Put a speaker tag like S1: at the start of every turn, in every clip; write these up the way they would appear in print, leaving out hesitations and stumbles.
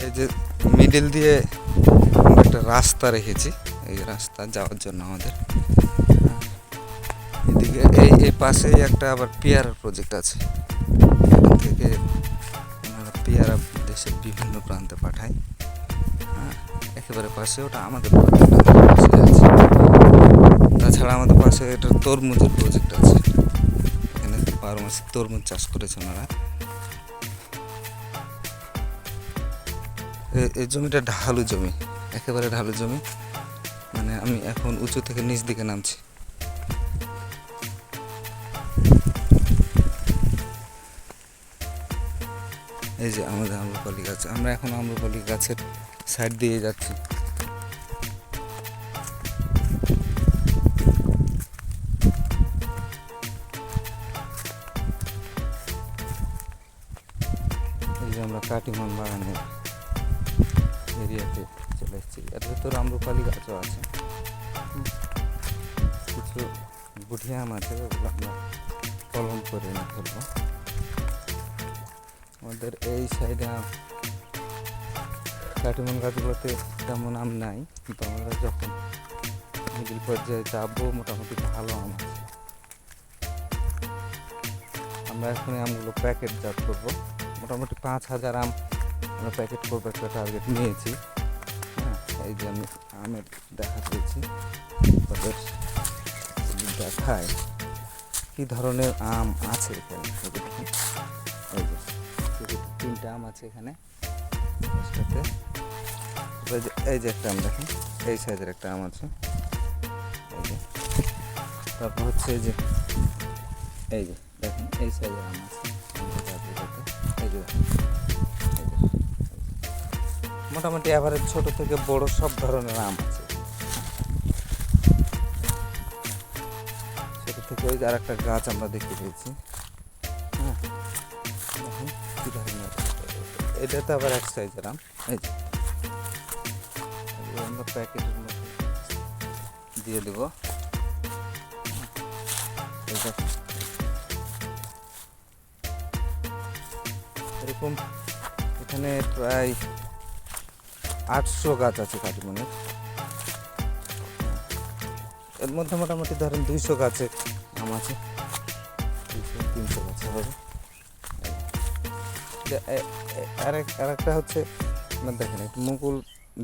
S1: এই যে মিডিল দিয়ে একটা রাস্তা রেখেছি, এই রাস্তা যাওয়ার জন্য আমাদের। এদিকে এই পাশেই একটা আবার পেয়ারার প্রজেক্ট আছে, এখান থেকে ওনারা পেয়ারা দেশের বিভিন্ন প্রান্তে পাঠায়। একেবারে পাশে ওটা আমাদের প্রজেক্ট আছে। তাছাড়া আমাদের পাশে এটা তরমুজের প্রজেক্ট আছে, এখানে 12 মাসে তরমুজ চাষ করেছে ওনারা। এই জমিটা ঢালু জমি, একেবারে ঢালু জমি, মানে আমি এখন উঁচু থেকে নিচ দিকে নামছি। এই যে আমাদের আম্রপালি গাছ, আমরা এখন আম্রপালি গাছের সাইড দিয়ে যাচ্ছি। এই যে আমরা কাটিমান বাগানের এরিয়াতে চলে এসেছি। এর ভেতর আম্রপালি গাছও আছে, কিছু বুঢ়ি আম আছে, ওগুলো আমরা কলম করে এনে ফেলবো। আমাদের এই সাইডে কাটিমান গাছগুলোতে তেমন আম নাই, কিন্তু আমরা যখন মিডিল পর্যায়ে যাবো মোটামুটি ভালো আম আছে। আমরা এখন আমগুলো প্যাকেটজাত করবো, মোটামুটি 5000 আম আমরা প্যাকেট করবো একটা টার্গেট নিয়েছি। হ্যাঁ, এই যে আমি আমের দেখা পেয়েছি, ওদের দেখায় কী ধরনের আম আছে এখানে। এই যে 3টে আম আছে এখানে, এই যে একটা আম দেখেন, এই সাইজের একটা আম আছে। এই যে তারপর হচ্ছে এই যে দেখেন এই সাইজের আম আছে। এই যে মোটামুটি এভারেজ ছোট থেকে বড় সব ধরনের আম আছে। ছোট থেকে ওই আর একটা গাছ আমরা দেখতে পেয়েছি। হ্যাঁ, দেখুন কী ধরনের, এটাতে আবার এক সাইজের আম। এই যে আমরা প্যাকেটের মধ্যে দিয়ে দেবো। এরকম এখানে প্রায় 800 গাছ আছে কাটিমনের। এর মধ্যে মোটামুটি ধরেন 200 গাছে আম আছে, 200-300 গাছে হবে। আর একটা হচ্ছে দেখেন একটু মুকুল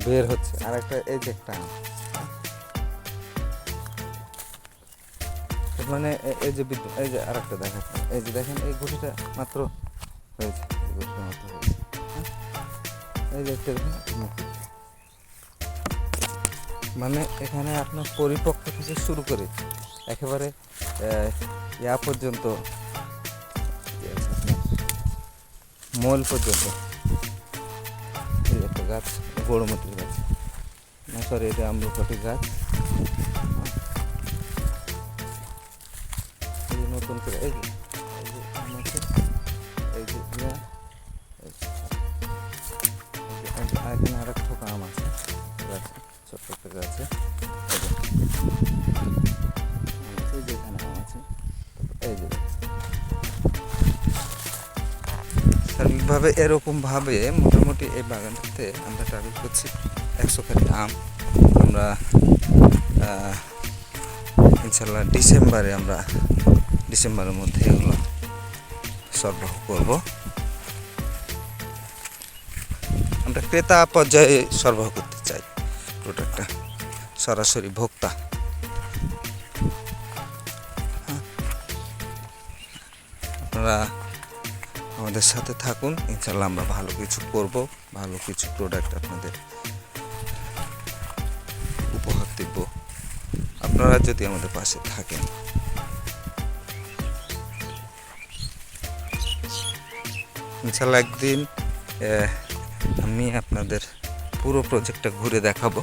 S1: বের হচ্ছে, আর একটা এই যে একটা আম, মানে এই যে এই যে আর একটা দেখাচ্ছে, এই যে দেখেন এই গুটিটা মাত্র হয়েছে, এই গুটিটা মাত্র হয়েছে। এই যে একটা মুকুল, মানে এখানে আপনার পরিপক্ক থেকে শুরু করে একেবারে ইয়া পর্যন্ত, মোল পর্যন্ত। এই একটা গাছ বড়মতির গাছ, না সরি এটা আম্রপালি গাছ। এই যে নতুন করে এই যে এখানে আর একটা আম আছে, ছোট্ট একটা গাছে। এই যে এখানে আম আছে, এই যে সার্বিকভাবে এরকমভাবে মোটামুটি এই বাগানটাতে আমরা টার্গেট করছি 100 খালি আম। আমরা ইনশাল্লাহ ডিসেম্বরের মধ্যে এগুলো সরবরাহ করব। আমরা ক্রেতা পর্যায়ে সরবরাহ করতে চাই প্রোডাক্টটা, সরাসরি ভোক্তা। আপনারা আমাদের সাথে থাকুন, ইনশাল্লাহ আমরা ভালো কিছু করব, ভালো কিছু প্রোডাক্ট আপনাদের উপহার দেব, আপনারা যদি আমাদের পাশে থাকেন। ইনশাল্লাহ একদিন আমি আপনাদের পুরো প্রজেক্টটা ঘুরে দেখাবো।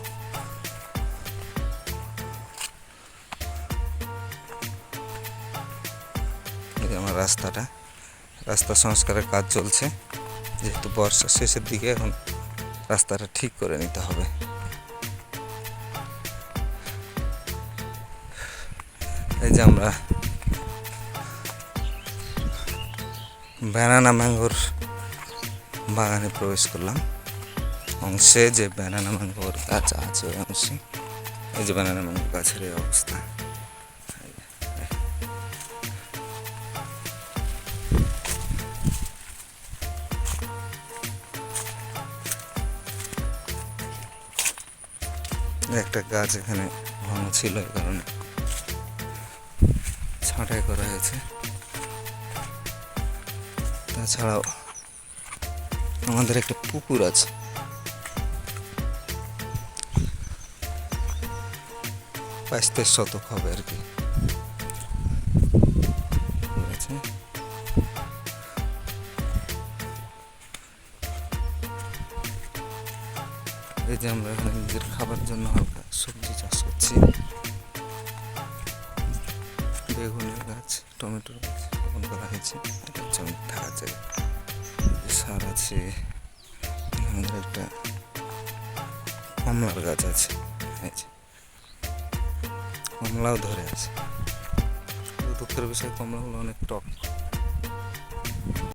S1: এই যে আমার রাস্তা সংস্কারের কাজ চলছে, যেহেতু বর্ষার শেষের দিকে এখন রাস্তাটা ঠিক করে নিতে হবে। এই যে আমরা ব্যানানা ম্যাঙ্গোর বাগানে প্রবেশ করলাম। অংশে যে ব্যানানা ম্যাঙ্গোর গাছ আছে ওই অংশে এই যে ব্যানানা ম্যাঙ্গো গাছের এই অবস্থা। একটা গাছ এখানে ভাঙা ছিল, এই কারণে ছাঁটাই করা হয়েছে। তাছাড়াও আমাদের একটা পুকুর আছে, 22-23 শতক হবে আর কি। আছে এই যে আমরা এখানে নিজের খাবার জন্য হালকা সবজি চাষ করছি, বেগুনের গাছ, টমেটোর গাছ রোপণ করা হয়েছে। এটা হচ্ছে আমাদের থাকার জায়গা। সার আছে, আমাদের একটা কমলার গাছ আছে, এই যে কমলাও ধরে আছে। দুঃখের বিষয় কমলাগুলো অনেক টক।